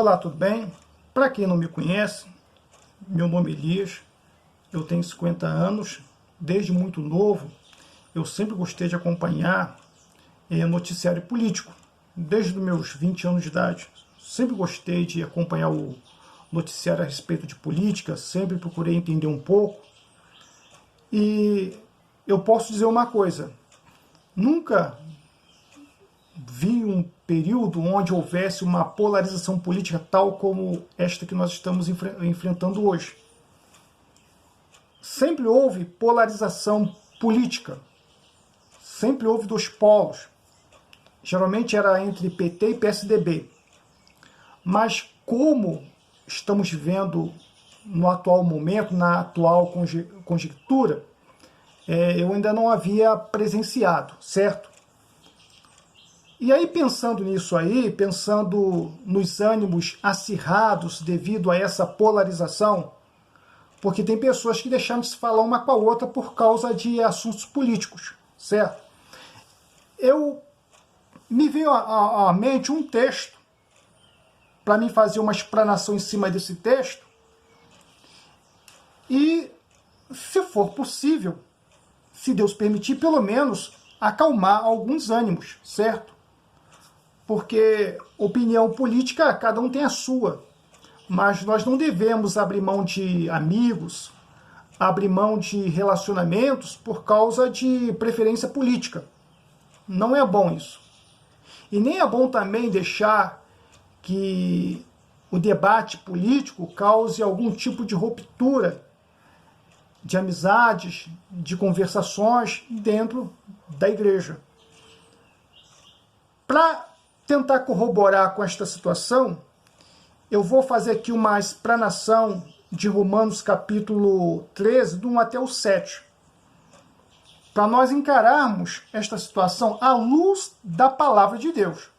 Olá, tudo bem? Para quem não me conhece, meu nome é Elias, eu tenho 50 anos, desde muito novo eu sempre gostei de acompanhar noticiário político, desde os meus 20 anos de idade. Sempre gostei de acompanhar o noticiário a respeito de política, sempre procurei entender um pouco. E eu posso dizer uma coisa, nunca vi um período onde houvesse uma polarização política tal como esta que nós estamos enfrentando hoje. Sempre houve polarização política, sempre houve dois polos. Geralmente era entre PT e PSDB. Mas como estamos vivendo no atual momento, na atual conjectura, eu ainda não havia presenciado, certo? E aí, pensando nisso aí, pensando nos ânimos acirrados devido a essa polarização, porque tem pessoas que deixaram de se falar uma com a outra por causa de assuntos políticos, certo? Me veio à mente um texto, para mim fazer uma explanação em cima desse texto, e, se for possível, se Deus permitir, pelo menos acalmar alguns ânimos, certo? Porque opinião política, cada um tem a sua. Mas nós não devemos abrir mão de amigos, abrir mão de relacionamentos por causa de preferência política. Não é bom isso. E nem é bom também deixar que o debate político cause algum tipo de ruptura de amizades, de conversações dentro da igreja. Para tentar corroborar com esta situação, eu vou fazer aqui uma explanação de Romanos capítulo 13, do 1 até o 7, para nós encararmos esta situação à luz da palavra de Deus,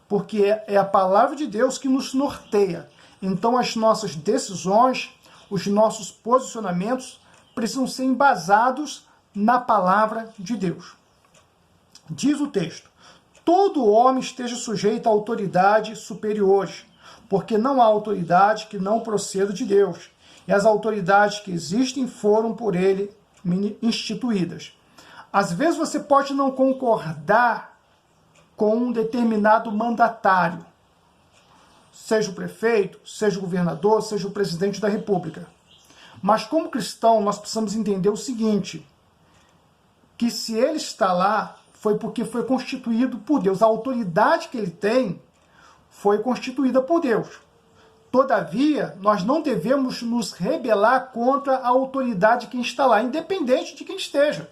porque é a palavra de Deus que nos norteia. Então as nossas decisões, os nossos posicionamentos precisam ser embasados na palavra de Deus. Diz o texto: todo homem esteja sujeito à autoridade superiores, porque não há autoridade que não proceda de Deus, e as autoridades que existem foram por ele instituídas. Às vezes você pode não concordar com um determinado mandatário, seja o prefeito, seja o governador, seja o presidente da República. Mas como cristão, nós precisamos entender o seguinte, que se ele está lá, foi porque foi constituído por Deus. A autoridade que ele tem foi constituída por Deus. Todavia, nós não devemos nos rebelar contra a autoridade de quem está lá, independente de quem esteja.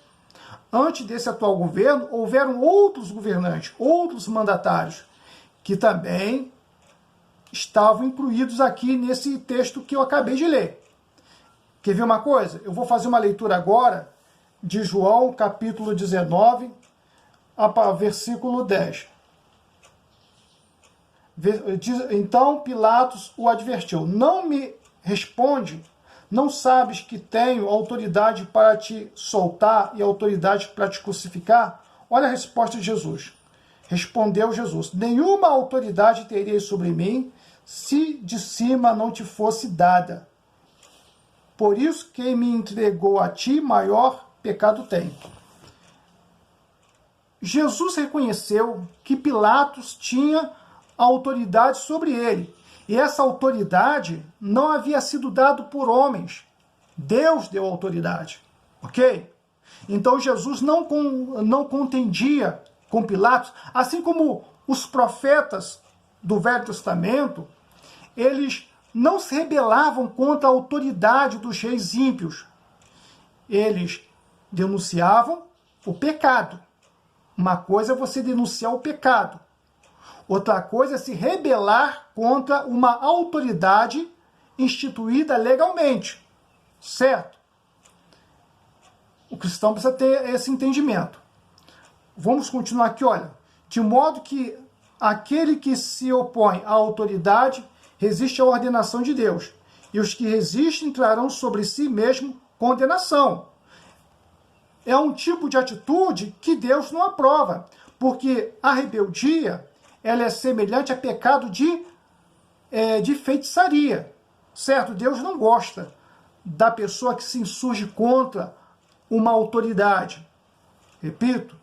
Antes desse atual governo, houveram outros governantes, outros mandatários, que também estavam incluídos aqui nesse texto que eu acabei de ler. Quer ver uma coisa? Eu vou fazer uma leitura agora de João, capítulo 19, versículo 10. Então Pilatos o advertiu: não me responde? Não sabes que tenho autoridade para te soltar e autoridade para te crucificar? Olha a resposta de Jesus. Respondeu Jesus: nenhuma autoridade teríais sobre mim se de cima não te fosse dada. Por isso quem me entregou a ti, maior pecado tem. Jesus reconheceu que Pilatos tinha autoridade sobre ele. E essa autoridade não havia sido dada por homens. Deus deu autoridade. Ok? Então Jesus não contendia com Pilatos, assim como os profetas do Velho Testamento, eles não se rebelavam contra a autoridade dos reis ímpios. Eles denunciavam o pecado. Uma coisa é você denunciar o pecado. Outra coisa é se rebelar contra uma autoridade instituída legalmente. Certo? O cristão precisa ter esse entendimento. Vamos continuar aqui, olha. De modo que aquele que se opõe à autoridade resiste à ordenação de Deus. E os que resistem trarão sobre si mesmo condenação. É um tipo de atitude que Deus não aprova, porque a rebeldia ela é semelhante a pecado de de feitiçaria, certo? Deus não gosta da pessoa que se insurge contra uma autoridade. Repito,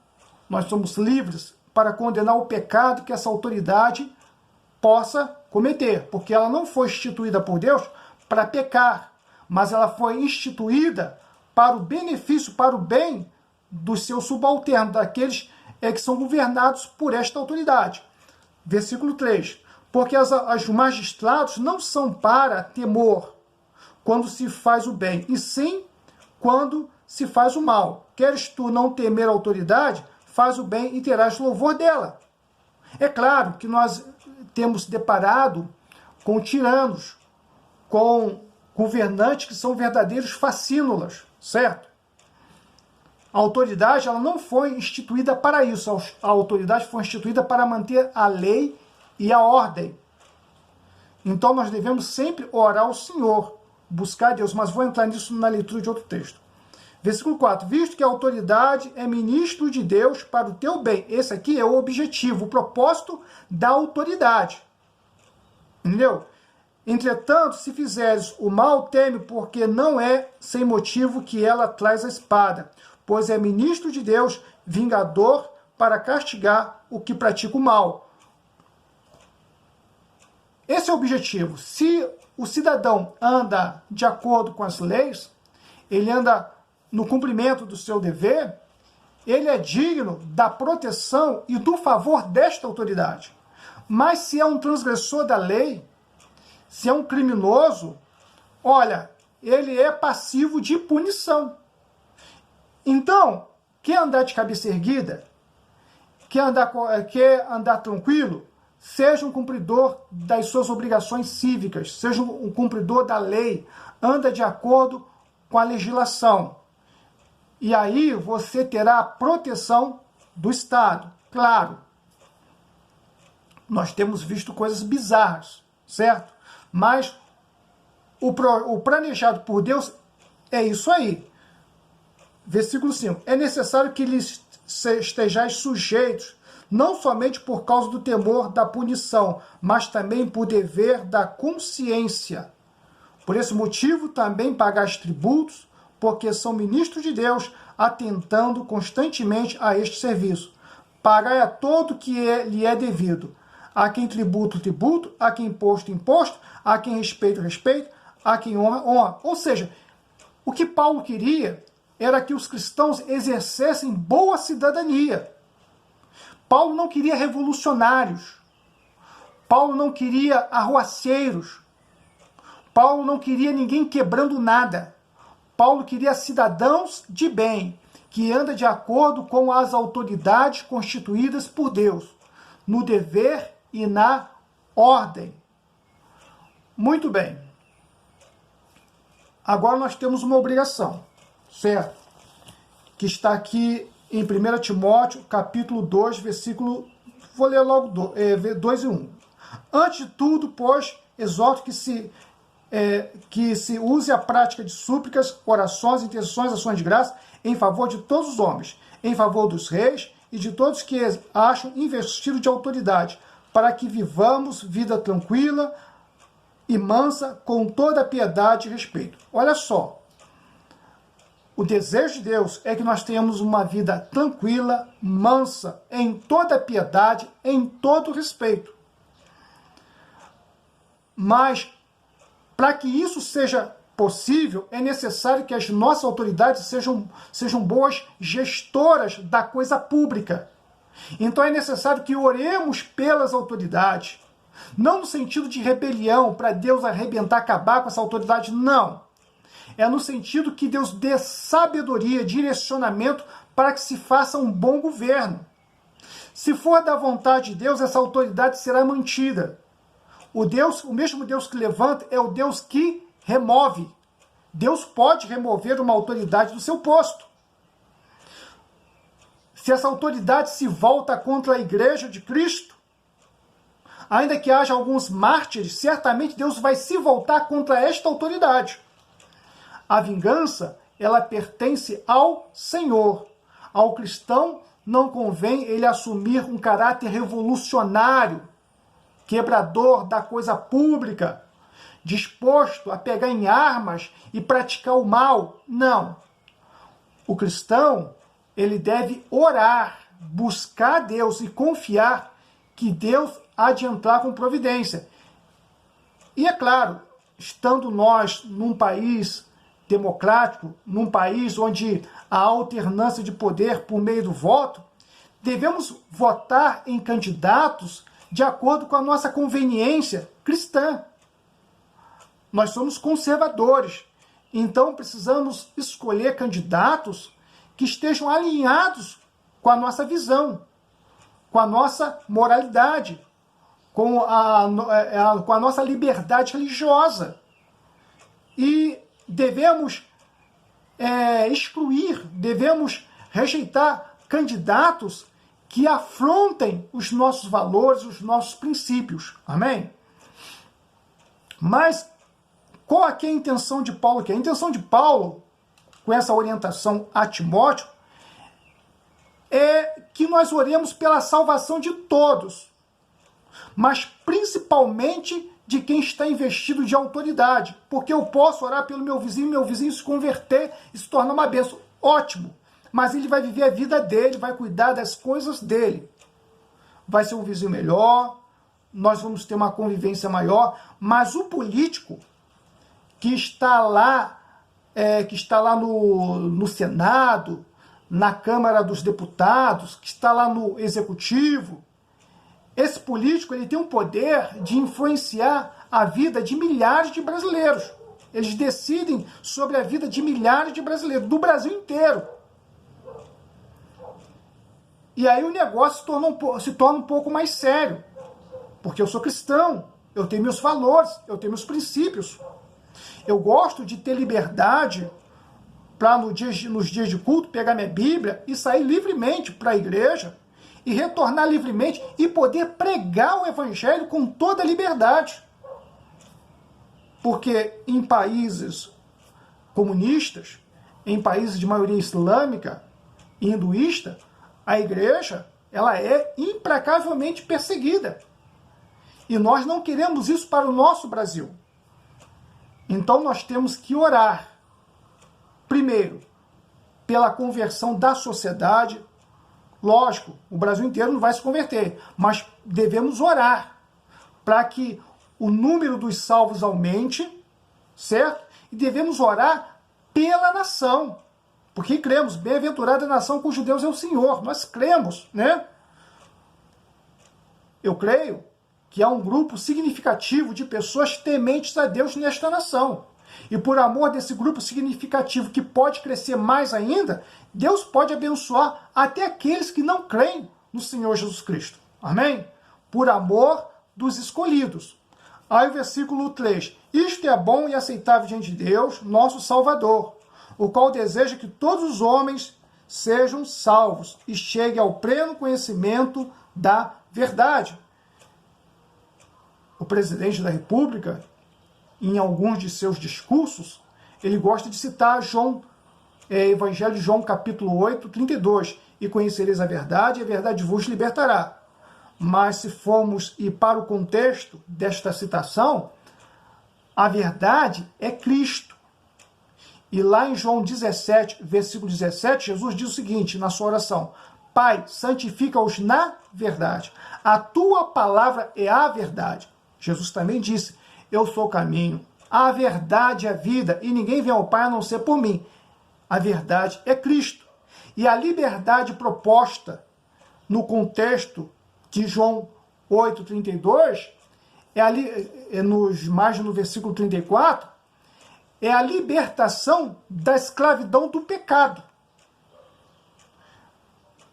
nós somos livres para condenar o pecado que essa autoridade possa cometer, porque ela não foi instituída por Deus para pecar, mas ela foi instituída para o benefício, para o bem dos seus subalternos, daqueles que são governados por esta autoridade. Versículo 3. Porque os magistrados não são para temor quando se faz o bem, e sim quando se faz o mal. Queres tu não temer a autoridade, faz o bem e terás louvor dela. É claro que nós temos deparado com tiranos, com governantes que são verdadeiros facínolas, certo? A autoridade ela não foi instituída para isso. A autoridade foi instituída para manter a lei e a ordem. Então nós devemos sempre orar ao Senhor, buscar Deus, mas vou entrar nisso na leitura de outro texto. Versículo 4. Visto que a autoridade é ministro de Deus para o teu bem. Esse aqui é o objetivo, o propósito da autoridade. Entendeu? Entretanto, se fizeres o mal, teme, porque não é sem motivo que ela traz a espada, pois é ministro de Deus, vingador, para castigar o que pratica o mal. Esse é o objetivo. Se o cidadão anda de acordo com as leis, ele anda no cumprimento do seu dever, ele é digno da proteção e do favor desta autoridade. Mas se é um transgressor da lei, se é um criminoso, olha, ele é passivo de punição. Então, quer andar de cabeça erguida? Quer andar tranquilo? Seja um cumpridor das suas obrigações cívicas, seja um cumpridor da lei, anda de acordo com a legislação. E aí você terá a proteção do Estado. Claro, nós temos visto coisas bizarras, certo? Mas o planejado por Deus é isso aí. Versículo 5. É necessário que lhes estejais sujeitos, não somente por causa do temor da punição, mas também por dever da consciência. Por esse motivo também pagais tributos, porque são ministros de Deus, atentando constantemente a este serviço. Pagai a todo que lhe é devido. A quem tributo, tributo, a quem imposto, imposto, a quem respeito, respeito, a quem honra, honra. Ou seja, o que Paulo queria era que os cristãos exercessem boa cidadania. Paulo não queria revolucionários. Paulo não queria arruaceiros. Paulo não queria ninguém quebrando nada. Paulo queria cidadãos de bem, que andam de acordo com as autoridades constituídas por Deus, no dever e na ordem. Muito bem. Agora nós temos uma obrigação, certo? Que está aqui em 1 Timóteo, capítulo 2, versículo... Vou ler logo 2 e 1. Antes de tudo, pois, exorto que se use a prática de súplicas, orações, intenções, ações de graça, em favor de todos os homens, em favor dos reis e de todos que acham investido de autoridade, para que vivamos vida tranquila e mansa, com toda a piedade e respeito. Olha só, o desejo de Deus é que nós tenhamos uma vida tranquila, mansa, em toda a piedade, em todo o respeito. Mas, para que isso seja possível, é necessário que as nossas autoridades sejam boas gestoras da coisa pública. Então é necessário que oremos pelas autoridades, não no sentido de rebelião, para Deus arrebentar, acabar com essa autoridade, não. É no sentido que Deus dê sabedoria, direcionamento para que se faça um bom governo. Se for da vontade de Deus, essa autoridade será mantida. O mesmo Deus que levanta é o Deus que remove. Deus pode remover uma autoridade do seu posto. Se essa autoridade se volta contra a igreja de Cristo, ainda que haja alguns mártires, certamente Deus vai se voltar contra esta autoridade. A vingança, ela pertence ao Senhor. Ao cristão não convém ele assumir um caráter revolucionário, quebrador da coisa pública, disposto a pegar em armas e praticar o mal. Não. O cristão, ele deve orar, buscar a Deus e confiar que Deus há de entrar com providência. E é claro, estando nós num país democrático, num país onde há alternância de poder por meio do voto, devemos votar em candidatos de acordo com a nossa conveniência cristã. Nós somos conservadores, então precisamos escolher candidatos que estejam alinhados com a nossa visão, com a nossa moralidade, com a nossa liberdade religiosa. E devemos excluir, devemos rejeitar candidatos que afrontem os nossos valores, os nossos princípios. Amém? Mas qual aqui é a intenção de Paulo aqui? A intenção de Paulo, com essa orientação a Timóteo, é que nós oremos pela salvação de todos, mas principalmente de quem está investido de autoridade, porque eu posso orar pelo meu vizinho se converter e se tornar uma bênção. Ótimo, mas ele vai viver a vida dele, vai cuidar das coisas dele. Vai ser um vizinho melhor, nós vamos ter uma convivência maior, mas o político que está lá no Senado, na Câmara dos Deputados, que está lá no Executivo, esse político ele tem um poder de influenciar a vida de milhares de brasileiros. Eles decidem sobre a vida de milhares de brasileiros, do Brasil inteiro. E aí o negócio se torna um pouco mais sério, porque eu sou cristão, eu tenho meus valores, eu tenho meus princípios. Eu gosto de ter liberdade para nos dias de culto pegar minha Bíblia e sair livremente para a igreja e retornar livremente e poder pregar o Evangelho com toda a liberdade. Porque em países comunistas, em países de maioria islâmica e hinduísta, a igreja ela é implacavelmente perseguida. E nós não queremos isso para o nosso Brasil. Então nós temos que orar, primeiro, pela conversão da sociedade. Lógico, o Brasil inteiro não vai se converter, mas devemos orar para que o número dos salvos aumente, certo? E devemos orar pela nação, porque cremos, bem-aventurada a nação cujo Deus é o Senhor. Nós cremos, né? Eu creio que há um grupo significativo de pessoas tementes a Deus nesta nação. E por amor desse grupo significativo que pode crescer mais ainda, Deus pode abençoar até aqueles que não creem no Senhor Jesus Cristo. Amém? Por amor dos escolhidos. Aí o versículo 3. Isto é bom e aceitável diante de Deus, nosso Salvador, o qual deseja que todos os homens sejam salvos e cheguem ao pleno conhecimento da verdade. O presidente da República, em alguns de seus discursos, ele gosta de citar Evangelho de João, capítulo 8, 32. E conhecereis a verdade vos libertará. Mas se formos ir para o contexto desta citação, a verdade é Cristo. E lá em João 17, versículo 17, Jesus diz o seguinte na sua oração: Pai, santifica-os na verdade. A tua palavra é a verdade. Jesus também disse: eu sou o caminho, a verdade e a vida, e ninguém vem ao Pai a não ser por mim. A verdade é Cristo. E a liberdade proposta no contexto de João 8,32, no versículo 34, é a libertação da escravidão do pecado.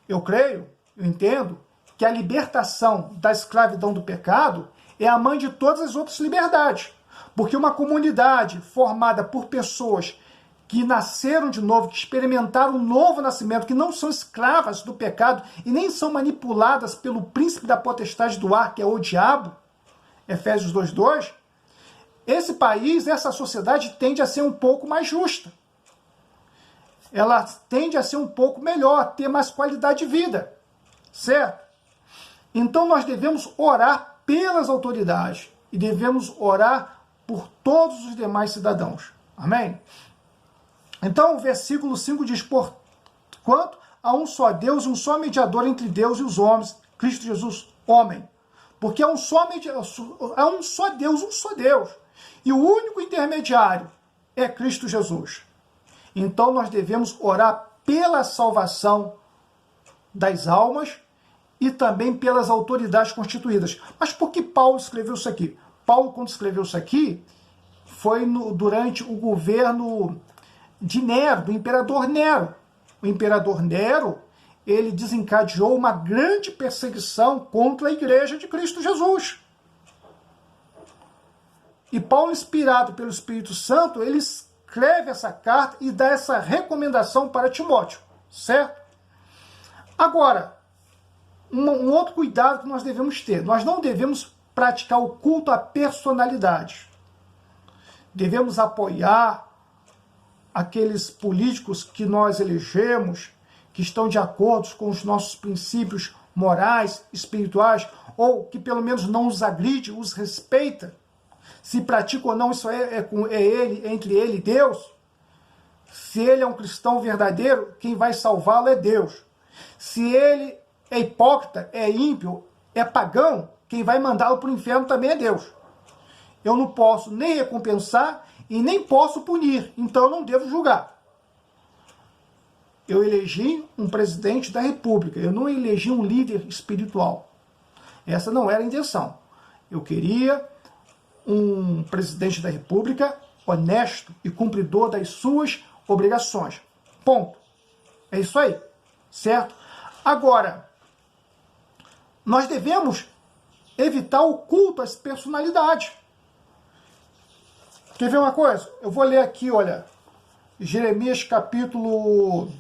Eu creio, eu entendo, que a libertação da escravidão do pecado é a mãe de todas as outras liberdades. Porque uma comunidade formada por pessoas que nasceram de novo, que experimentaram um novo nascimento, que não são escravas do pecado e nem são manipuladas pelo príncipe da potestade do ar, que é o diabo, Efésios 2:2, esse país, essa sociedade tende a ser um pouco mais justa. Ela tende a ser um pouco melhor, ter mais qualidade de vida, certo? Então nós devemos orar pelas autoridades e devemos orar por todos os demais cidadãos. Amém? Então o versículo 5 diz, porquanto há um só Deus e um só mediador entre Deus e os homens, Cristo Jesus, homem. Porque há um só Deus, um só Deus. E o único intermediário é Cristo Jesus. Então nós devemos orar pela salvação das almas e também pelas autoridades constituídas. Mas por que Paulo escreveu isso aqui? Paulo, quando escreveu isso aqui, foi durante o governo de Nero, do imperador Nero. O imperador Nero, ele desencadeou uma grande perseguição contra a igreja de Cristo Jesus. E Paulo, inspirado pelo Espírito Santo, ele escreve essa carta e dá essa recomendação para Timóteo, certo? Agora, um outro cuidado que nós devemos ter. Nós não devemos praticar o culto à personalidade. Devemos apoiar aqueles políticos que nós elegemos, que estão de acordo com os nossos princípios morais, espirituais, ou que pelo menos não os agride, os respeita. Se pratica ou não, isso é entre ele e Deus. Se ele é um cristão verdadeiro, quem vai salvá-lo é Deus. Se ele é hipócrita, é ímpio, é pagão, quem vai mandá-lo para o inferno também é Deus. Eu não posso nem recompensar e nem posso punir, então eu não devo julgar. Eu elegi um presidente da República, eu não elegi um líder espiritual. Essa não era a intenção. Eu queria um presidente da República honesto e cumpridor das suas obrigações. Ponto. É isso aí, certo? Agora, nós devemos evitar o culto às personalidades. Quer ver uma coisa? Eu vou ler aqui, olha, Jeremias capítulo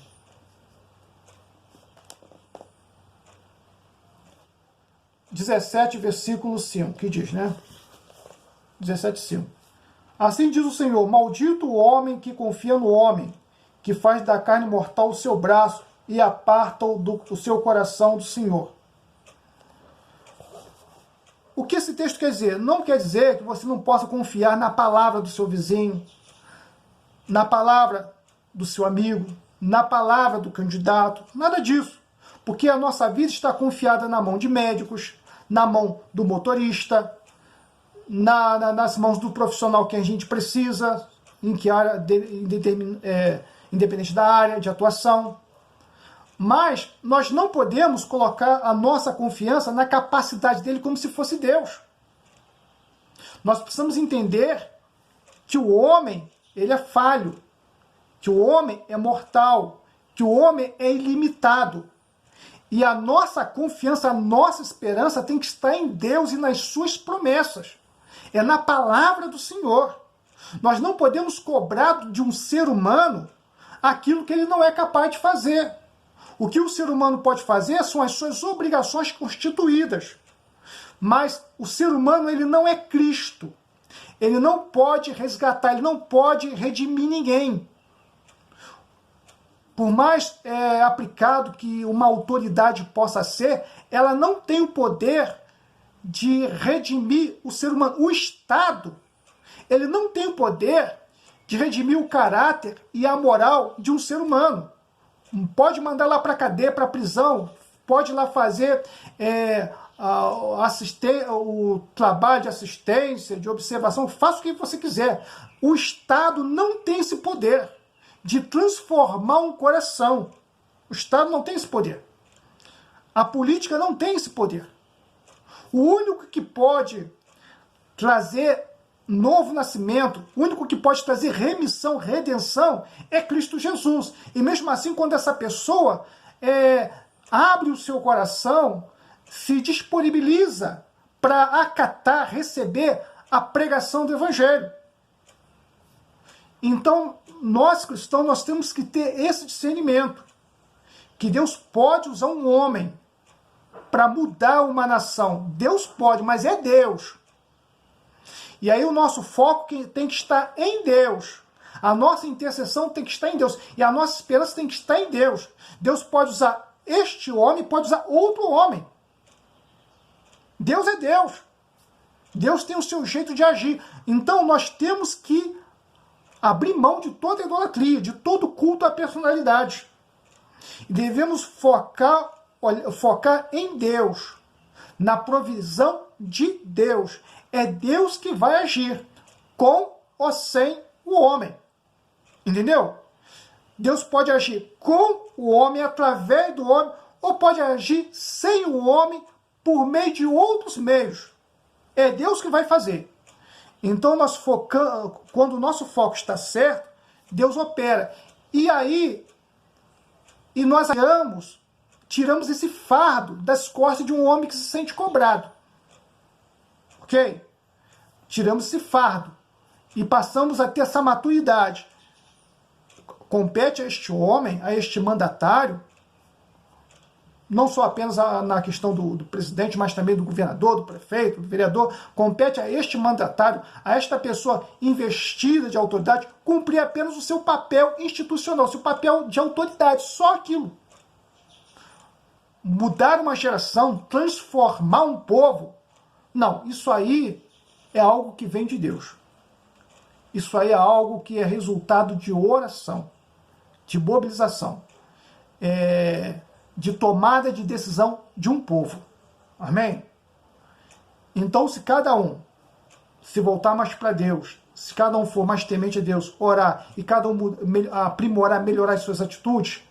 17, versículo 5, que diz, né? 17:5. Assim diz o Senhor, maldito o homem que confia no homem, que faz da carne mortal o seu braço e aparta-o do seu coração do Senhor. O que esse texto quer dizer? Não quer dizer que você não possa confiar na palavra do seu vizinho, na palavra do seu amigo, na palavra do candidato, nada disso. Porque a nossa vida está confiada na mão de médicos, na mão do motorista, nas mãos do profissional que a gente precisa, em que área, independente da área de atuação. Mas nós não podemos colocar a nossa confiança na capacidade dele como se fosse Deus. Nós precisamos entender que o homem, ele é falho, que o homem é mortal, que o homem é ilimitado. E a nossa confiança, a nossa esperança tem que estar em Deus e nas suas promessas. É na palavra do Senhor. Nós não podemos cobrar de um ser humano aquilo que ele não é capaz de fazer. O que o ser humano pode fazer são as suas obrigações constituídas. Mas o ser humano, ele não é Cristo. Ele não pode resgatar, ele não pode redimir ninguém. Por mais aplicado que uma autoridade possa ser, ela não tem o poder de redimir o ser humano. O Estado, ele não tem o poder de redimir o caráter e a moral de um ser humano. Pode mandar lá para a cadeia, para a prisão, pode lá fazer o trabalho de assistência, de observação, faça o que você quiser. O Estado não tem esse poder de transformar um coração. O Estado não tem esse poder. A política não tem esse poder. O único que pode trazer novo nascimento, o único que pode trazer remissão, redenção, é Cristo Jesus. E mesmo assim, quando essa pessoa abre o seu coração, se disponibiliza para acatar, receber a pregação do Evangelho. Então, nós cristãos, nós temos que ter esse discernimento, que Deus pode usar um homem para mudar uma nação. Deus pode, mas é Deus. E aí o nosso foco tem que estar em Deus. A nossa intercessão tem que estar em Deus. E a nossa esperança tem que estar em Deus. Deus pode usar este homem, pode usar outro homem. Deus é Deus. Deus tem o seu jeito de agir. Então nós temos que abrir mão de toda idolatria, de todo culto à personalidade. E devemos focar em Deus, na provisão de Deus. É Deus que vai agir, com ou sem o homem. Entendeu? Deus pode agir com o homem, através do homem, ou pode agir sem o homem, por meio de outros meios. É Deus que vai fazer. Então, nós focamos, quando o nosso foco está certo, Deus opera. E aí, nós tiramos esse fardo das costas de um homem que se sente cobrado. Ok? Tiramos esse fardo e passamos a ter essa maturidade. Compete a este homem, a este mandatário, não só apenas na questão do presidente, mas também do governador, do prefeito, do vereador, compete a este mandatário, a esta pessoa investida de autoridade, cumprir apenas o seu papel institucional, seu papel de autoridade, só aquilo. Mudar uma geração, transformar um povo, não, isso aí é algo que vem de Deus. Isso aí é algo que é resultado de oração, de mobilização, de tomada de decisão de um povo. Amém? Então, se cada um se voltar mais para Deus, se cada um for mais temente a Deus, orar e cada um aprimorar, melhorar as suas atitudes,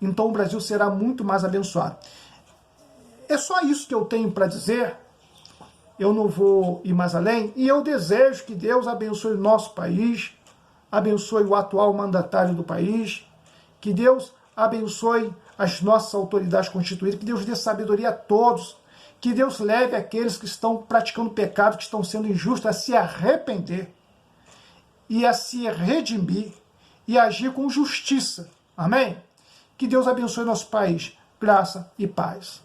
então o Brasil será muito mais abençoado. É só isso que eu tenho para dizer. Eu não vou ir mais além. E eu desejo que Deus abençoe o nosso país, abençoe o atual mandatário do país, que Deus abençoe as nossas autoridades constituídas, que Deus dê sabedoria a todos, que Deus leve aqueles que estão praticando pecado, que estão sendo injustos, a se arrepender e a se redimir e agir com justiça. Amém? Que Deus abençoe nosso país. Graça e paz.